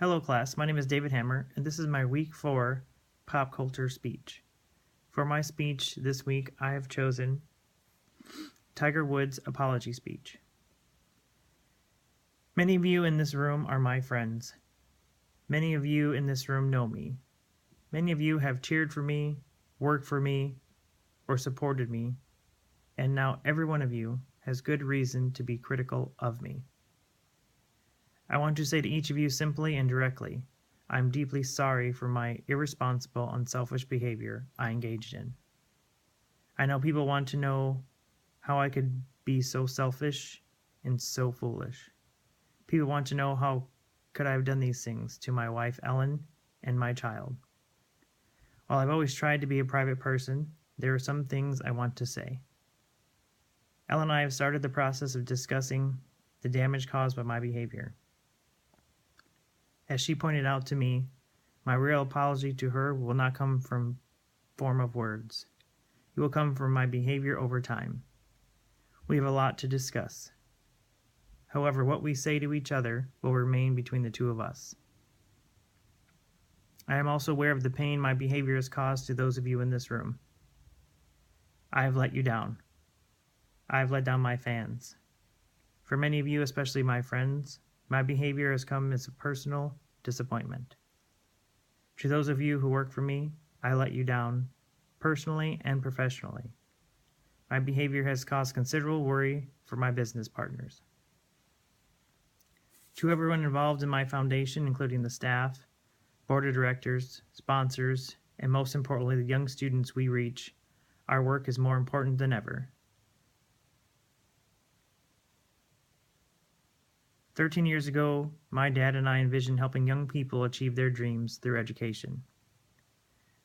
Hello class, my name is David Hammer, and this is my week 4 pop culture speech. For my speech this week, I have chosen Tiger Woods' apology speech. Many of you in this room are my friends. Many of you in this room know me. Many of you have cheered for me, worked for me, or supported me, and now every one of you has good reason to be critical of me. I want to say to each of you simply and directly, I'm deeply sorry for my irresponsible, unselfish behavior I engaged in. I know people want to know how I could be so selfish and so foolish. People want to know how could I have done these things to my wife Ellen and my child. While I've always tried to be a private person, there are some things I want to say. Ellen and I have started the process of discussing the damage caused by my behavior. As she pointed out to me, my real apology to her will not come from form of words. It will come from my behavior over time. We have a lot to discuss. However, what we say to each other will remain between the two of us. I am also aware of the pain my behavior has caused to those of you in this room. I have let you down. I have let down my fans. For many of you, especially my friends, my behavior has come as a personal disappointment. To those of you who work for me, I let you down, personally and professionally. My behavior has caused considerable worry for my business partners. To everyone involved in my foundation, including the staff, board of directors, sponsors, and most importantly, the young students we reach, our work is more important than ever. 13 years ago, my dad and I envisioned helping young people achieve their dreams through education.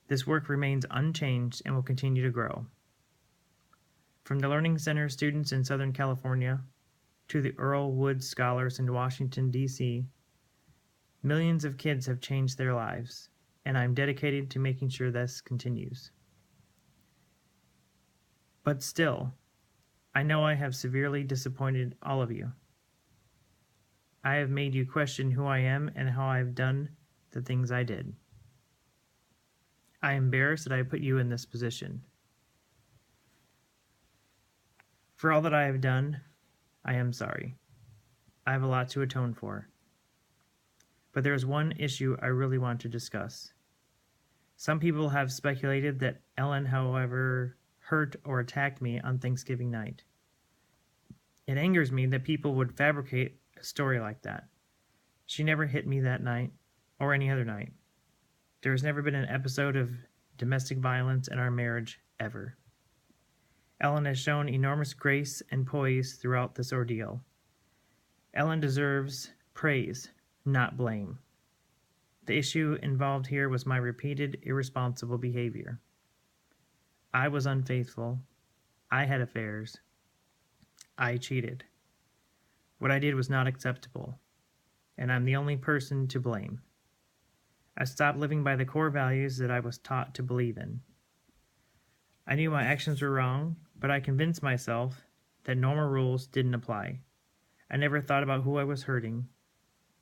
This work remains unchanged and will continue to grow. From the Learning Center students in Southern California to the Earl Woods Scholars in Washington, D.C., millions of kids have changed their lives, and I'm dedicated to making sure this continues. But still, I know I have severely disappointed all of you. I have made you question who I am and how I have done the things I did. I am embarrassed that I put you in this position. For all that I have done, I am sorry. I have a lot to atone for. But there is one issue I really want to discuss. Some people have speculated that Ellen, however, hurt or attacked me on Thanksgiving night. It angers me that people would fabricate a story like that. She never hit me that night or any other night. There has never been an episode of domestic violence in our marriage ever. Ellen has shown enormous grace and poise throughout this ordeal. Ellen deserves praise, not blame. The issue involved here was my repeated irresponsible behavior. I was unfaithful. I had affairs. I cheated. What I did was not acceptable, and I'm the only person to blame. I stopped living by the core values that I was taught to believe in. I knew my actions were wrong, but I convinced myself that normal rules didn't apply. I never thought about who I was hurting.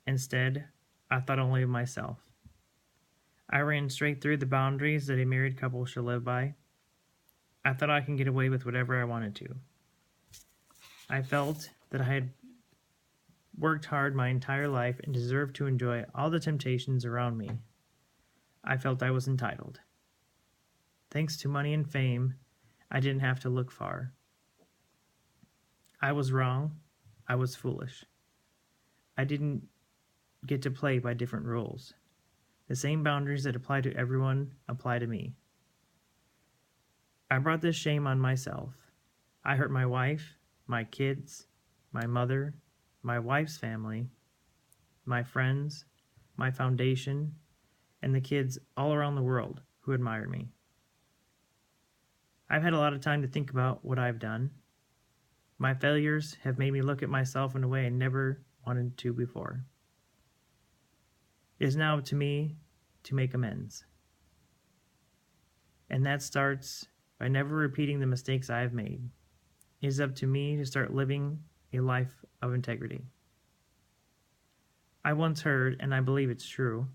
Instead, I thought only of myself. I ran straight through the boundaries that a married couple should live by. I thought I could get away with whatever I wanted to. I felt that I had worked hard my entire life and deserved to enjoy all the temptations around me. I felt I was entitled. Thanks to money and fame, I didn't have to look far. I was wrong. I was foolish. I didn't get to play by different rules. The same boundaries that apply to everyone apply to me. I brought this shame on myself. I hurt my wife, my kids, my mother, my wife's family, my friends, my foundation, and the kids all around the world who admire me. I've had a lot of time to think about what I've done. My failures have made me look at myself in a way I never wanted to before. It is now up to me to make amends. And that starts by never repeating the mistakes I have made. It is up to me to start living a life of integrity. I once heard, and I believe it's true,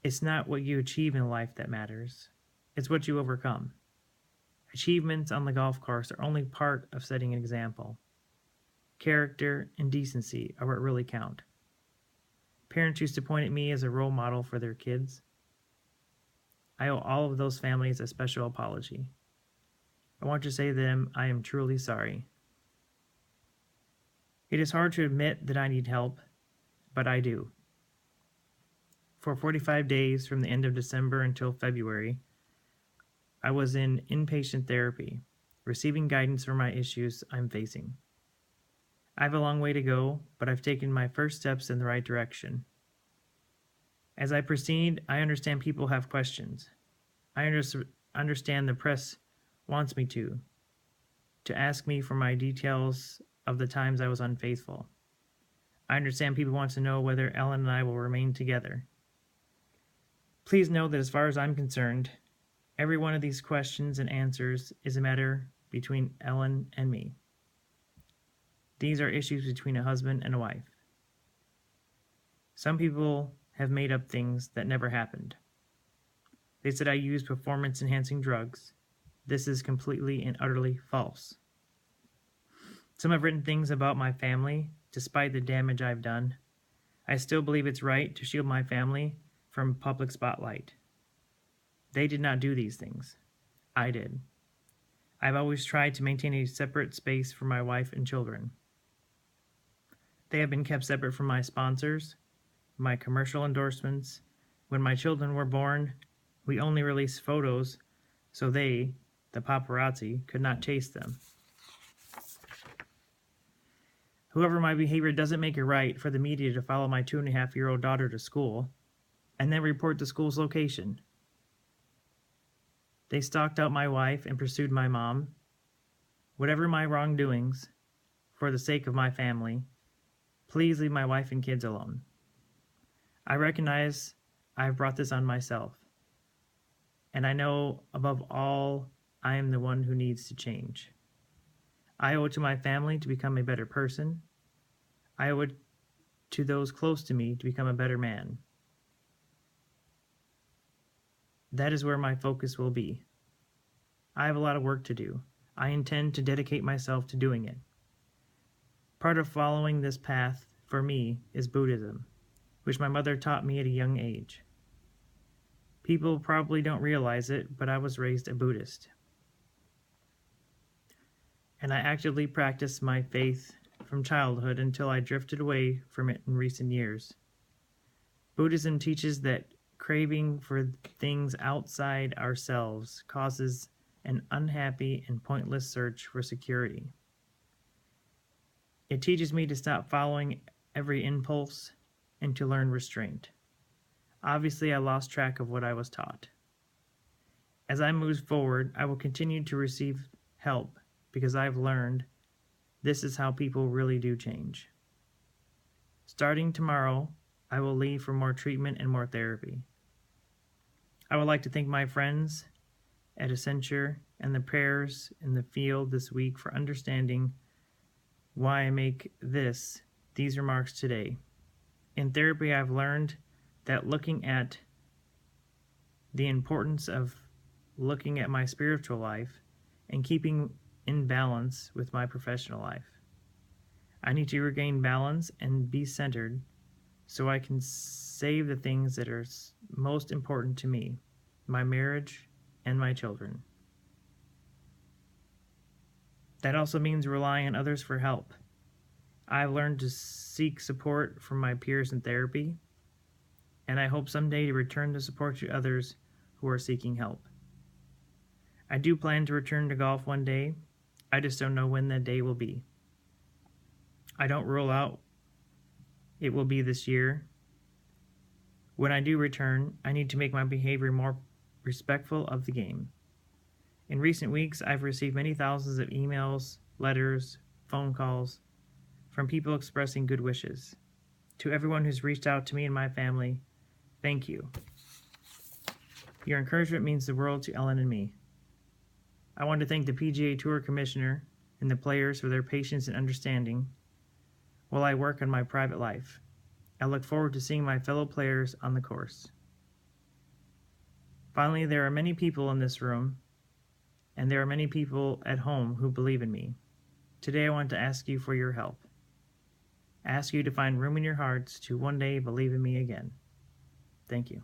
it's not what you achieve in life that matters, it's what you overcome. Achievements on the golf course are only part of setting an example. Character and decency are what really count. Parents used to point at me as a role model for their kids. I owe all of those families a special apology. I want to say to them, I am truly sorry. It is hard to admit that I need help, but I do. For 45 days from the end of December until February, I was in inpatient therapy, receiving guidance for my issues I'm facing. I have a long way to go, but I've taken my first steps in the right direction. As I proceed, I understand people have questions. I understand the press wants me to ask me for my details of the times I was unfaithful. I understand people want to know whether Ellen and I will remain together. Please know that as far as I'm concerned, every one of these questions and answers is a matter between Ellen and me. These are issues between a husband and a wife. Some people have made up things that never happened. They said I used performance-enhancing drugs. This is completely and utterly false. Some have written things about my family. Despite the damage I've done, I still believe it's right to shield my family from public spotlight. They did not do these things. I did. I've always tried to maintain a separate space for my wife and children. They have been kept separate from my sponsors, my commercial endorsements. When my children were born, we only released photos so they, the paparazzi, could not chase them. However, my behavior doesn't make it right for the media to follow my 2.5-year-old daughter to school and then report the school's location. They stalked out my wife and pursued my mom. Whatever my wrongdoings, for the sake of my family, please leave my wife and kids alone. I recognize I've brought this on myself, and I know above all I am the one who needs to change. I owe it to my family to become a better person. I owe it to those close to me to become a better man. That is where my focus will be. I have a lot of work to do. I intend to dedicate myself to doing it. Part of following this path, for me, is Buddhism, which my mother taught me at a young age. People probably don't realize it, but I was raised a Buddhist. And I actively practiced my faith from childhood until I drifted away from it in recent years. Buddhism teaches that craving for things outside ourselves causes an unhappy and pointless search for security. It teaches me to stop following every impulse and to learn restraint. Obviously, I lost track of what I was taught. As I move forward, I will continue to receive help because I've learned this is how people really do change. Starting tomorrow, I will leave for more treatment and more therapy. I would like to thank my friends at Accenture and the prayers in the field this week for understanding why I make these remarks today. In therapy, I've learned that looking at the importance of looking at my spiritual life and keeping in balance with my professional life. I need to regain balance and be centered so I can save the things that are most important to me, my marriage and my children. That also means relying on others for help. I've learned to seek support from my peers in therapy, and I hope someday to return the support to others who are seeking help. I do plan to return to golf one day. I just don't know when that day will be. I don't rule out it will be this year. When I do return, I need to make my behavior more respectful of the game. In recent weeks, I've received many thousands of emails, letters, phone calls from people expressing good wishes. To everyone who's reached out to me and my family, thank you. Your encouragement means the world to Ellen and me. I want to thank the PGA Tour Commissioner and the players for their patience and understanding while I work on my private life. I look forward to seeing my fellow players on the course. Finally, there are many people in this room, and there are many people at home who believe in me. Today I want to ask you for your help. Ask you to find room in your hearts to one day believe in me again. Thank you.